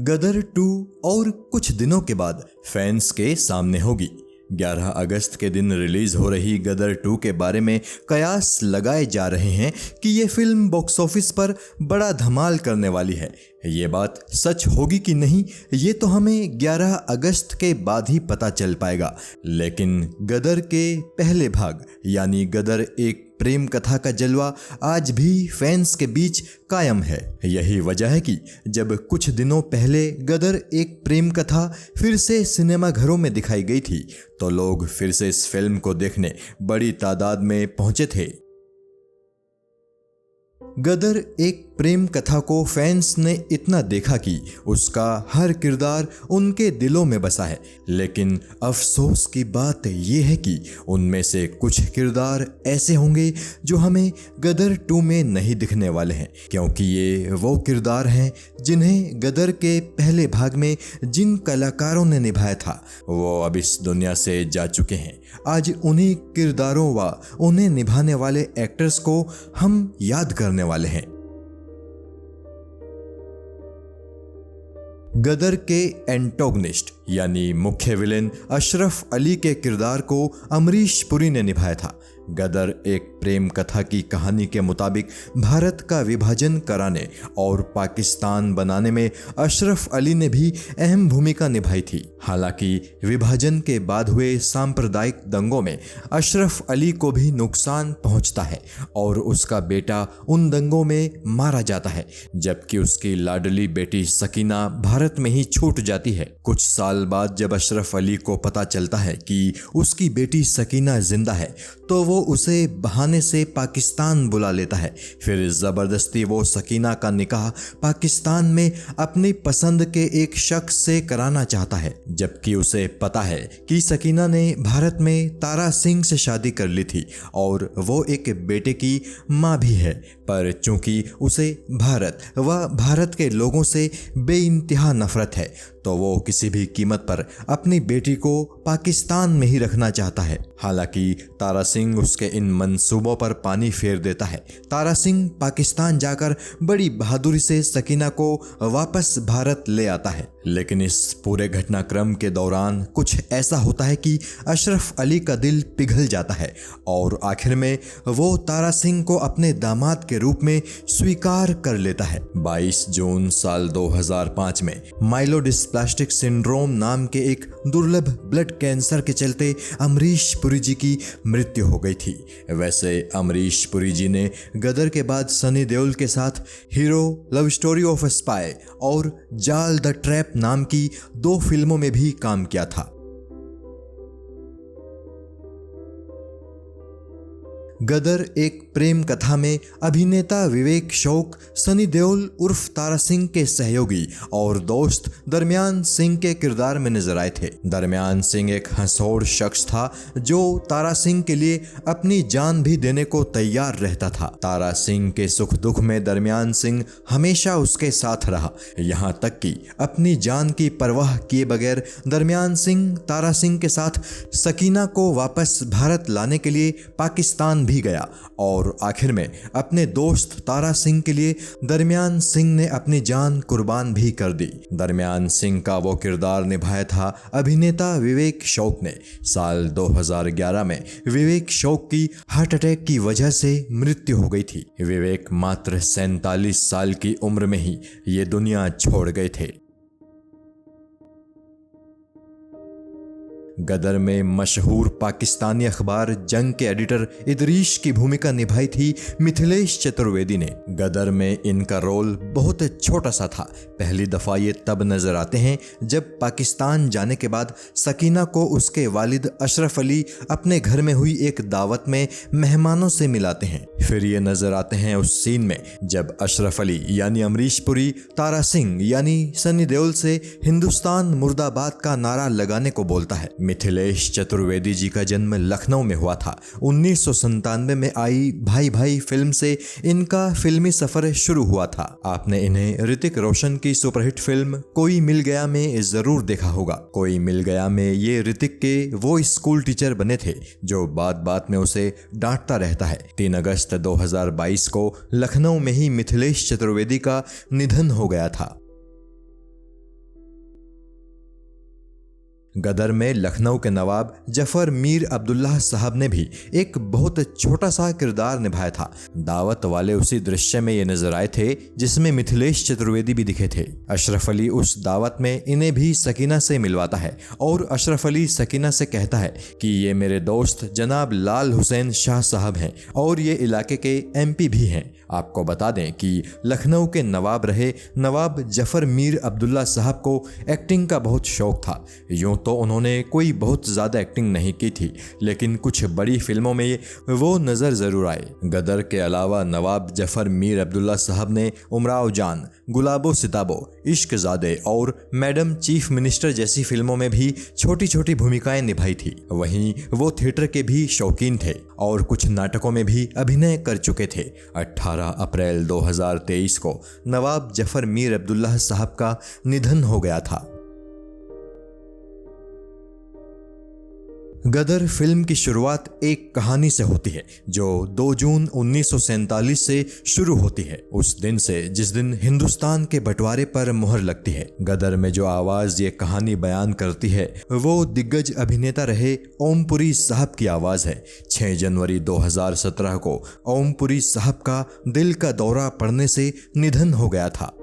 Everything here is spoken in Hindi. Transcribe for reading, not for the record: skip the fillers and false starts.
गदर 2 और कुछ दिनों के बाद फैंस के सामने होगी। 11 अगस्त के दिन रिलीज हो रही गदर 2 के बारे में कयास लगाए जा रहे हैं कि ये फिल्म बॉक्स ऑफिस पर बड़ा धमाल करने वाली है। ये बात सच होगी कि नहीं, ये तो हमें 11 अगस्त के बाद ही पता चल पाएगा। लेकिन गदर के पहले भाग यानी गदर एक प्रेम कथा का जलवा आज भी फैंस के बीच कायम है। यही वजह है कि जब कुछ दिनों पहले गदर एक प्रेम कथा फिर से सिनेमा घरों में दिखाई गई थी तो लोग फिर से इस फिल्म को देखने बड़ी तादाद में पहुंचे थे। गदर एक प्रेम कथा को फैंस ने इतना देखा कि उसका हर किरदार उनके दिलों में बसा है। लेकिन अफसोस की बात यह है कि उनमें से कुछ किरदार ऐसे होंगे जो हमें गदर 2 में नहीं दिखने वाले हैं, क्योंकि ये वो किरदार हैं जिन्हें गदर के पहले भाग में जिन कलाकारों ने निभाया था वो अब इस दुनिया से जा चुके हैं। आज उन्हीं किरदारों व उन्हें निभाने वाले एक्टर्स को हम याद करने वाले हैं। गदर के एंटोगनिस्ट यानी मुख्य विलेन अशरफ अली के किरदार को अमरीश पुरी ने निभाया था। गदर एक प्रेम कथा की कहानी के मुताबिक भारत का विभाजन कराने और पाकिस्तान बनाने में अशरफ अली ने भी अहम भूमिका निभाई थी। हालांकि विभाजन के बाद हुए सांप्रदायिक दंगों में अशरफ अली को भी नुकसान पहुंचता है और उसका बेटा उन दंगों में मारा जाता है, जबकि उसकी लाडली बेटी सकीना भारत में ही छूट जाती है। कुछ साल बाद जब अशरफ अली को पता चलता है कि उसकी बेटी सकीना जिंदा है तो वो उसे बहाने से पाकिस्तान बुला लेता है। फिर जबरदस्ती वो सकीना का निकाह पाकिस्तान में अपनी पसंद के एक शख्स से कराना चाहता है, जबकि उसे पता है कि सकीना ने भारत में तारा सिंह से शादी कर ली थी और वो एक बेटे की माँ भी है। पर चूंकि उसे भारत व भारत के लोगों से बेइंतहा नफरत है तो वो किसी भी कीमत पर अपनी बेटी को पाकिस्तान में ही रखना चाहता है। हालांकि तारा सिंह उसके इन मंसूबों पर पानी फेर देता है। तारा सिंह पाकिस्तान जाकर बड़ी बहादुरी से सकीना को वापस भारत ले आता है। लेकिन इस पूरे घटनाक्रम के दौरान कुछ ऐसा होता है कि अशरफ अली का दिल पिघल जाता है और आखिर में वो तारा सिंह को अपने दामाद के रूप में स्वीकार कर लेता है। 22 जून साल 2005 में माइलोडिस्प्लास्टिक सिंड्रोम नाम के एक दुर्लभ ब्लड कैंसर के चलते अमरीश पुरी जी की मृत्यु हो गई थी। वैसे अमरीश पुरी जी ने गदर के बाद सनी देओल के साथ hero, love story of a spy और जाल द ट्रैप नाम की 2 फिल्मों में भी काम किया था। गदर एक प्रेम कथा में अभिनेता विवेक शौक सनी देओल उर्फ तारा सिंह के सहयोगी और दोस्त दरमियान सिंह के किरदार में नजर आए थे। दरमियान सिंह एक हंसोड़ शख्स था जो तारा सिंह के लिए अपनी जान भी देने को तैयार रहता था। तारा सिंह के सुख दुख में दरमियान सिंह हमेशा उसके साथ रहा, यहाँ तक कि अपनी जान की परवाह किए बगैर दरमियान सिंह तारा सिंह के साथ सकीना को वापस भारत लाने के लिए पाकिस्तान भी गया और आखिर में अपने दोस्त तारा सिंह के लिए दरमियान सिंह ने अपनी जान कुर्बान भी कर दी। दरमियान सिंह का वो किरदार निभाया था अभिनेता विवेक शौक ने। साल 2011 में विवेक शौक की हार्ट अटैक की वजह से मृत्यु हो गई थी। विवेक मात्र 47 साल की उम्र में ही ये दुनिया छोड़ गए थे। गदर में मशहूर पाकिस्तानी अखबार जंग के एडिटर इदरीश की भूमिका निभाई थी मिथिलेश चतुर्वेदी ने। गदर में इनका रोल बहुत छोटा सा था। पहली दफा ये तब नजर आते हैं जब पाकिस्तान जाने के बाद सकीना को उसके वालिद अशरफ अली अपने घर में हुई एक दावत में मेहमानों से मिलाते हैं। फिर ये नजर आते हैं उस सीन में जब अशरफ अली यानी अमरीश पुरी तारा सिंह यानी सनी देओल से हिंदुस्तान मुर्दाबाद का नारा लगाने को बोलता है। मिथिलेश चतुर्वेदी जी का जन्म लखनऊ में हुआ था। 1997 में आई भाई भाई फिल्म से इनका फिल्मी सफर शुरू हुआ था। आपने इन्हें ऋतिक रोशन की सुपरहिट फिल्म कोई मिल गया में जरूर देखा होगा। कोई मिल गया में ये ऋतिक के वो स्कूल टीचर बने थे जो बात बात में उसे डांटता रहता है। 3 अगस्त 2022 को लखनऊ में ही मिथिलेश चतुर्वेदी का निधन हो गया था। गदर में लखनऊ के नवाब जफर मीर अब्दुल्लाह साहब ने भी एक बहुत छोटा सा किरदार निभाया था। दावत वाले उसी दृश्य में ये नजर आए थे जिसमें मिथिलेश चतुर्वेदी भी दिखे थे। अशरफ अली उस दावत में इन्हें भी सकीना से मिलवाता है और अशरफ अली सकीना से कहता है कि ये मेरे दोस्त जनाब लाल हुसैन शाह साहब हैं और ये इलाके के MP भी हैं। आपको बता दें कि लखनऊ के नवाब रहे नवाब जफर मीर अब्दुल्ला साहब को एक्टिंग का बहुत शौक था। यूं तो उन्होंने कोई बहुत ज़्यादा एक्टिंग नहीं की थी, लेकिन कुछ बड़ी फिल्मों में वो नज़र ज़रूर आए। गदर के अलावा नवाब जफर मीर अब्दुल्ला साहब ने उमराव जान, गुलाबो सिताबो, इश्कज़ादे और मैडम चीफ मिनिस्टर जैसी फिल्मों में भी छोटी छोटी भूमिकाएं निभाई थी। वहीं वो थिएटर के भी शौकीन थे और कुछ नाटकों में भी अभिनय कर चुके थे। 18 अप्रैल 2023 को नवाब जफर मीर अब्दुल्लाह साहब का निधन हो गया था। गदर फिल्म की शुरुआत एक कहानी से होती है जो 2 जून 1947 से शुरू होती है, उस दिन से जिस दिन हिंदुस्तान के बंटवारे पर मुहर लगती है। गदर में जो आवाज ये कहानी बयान करती है वो दिग्गज अभिनेता रहे ओमपुरी साहब की आवाज है। 6 जनवरी 2017 को ओमपुरी साहब का दिल का दौरा पड़ने से निधन हो गया था।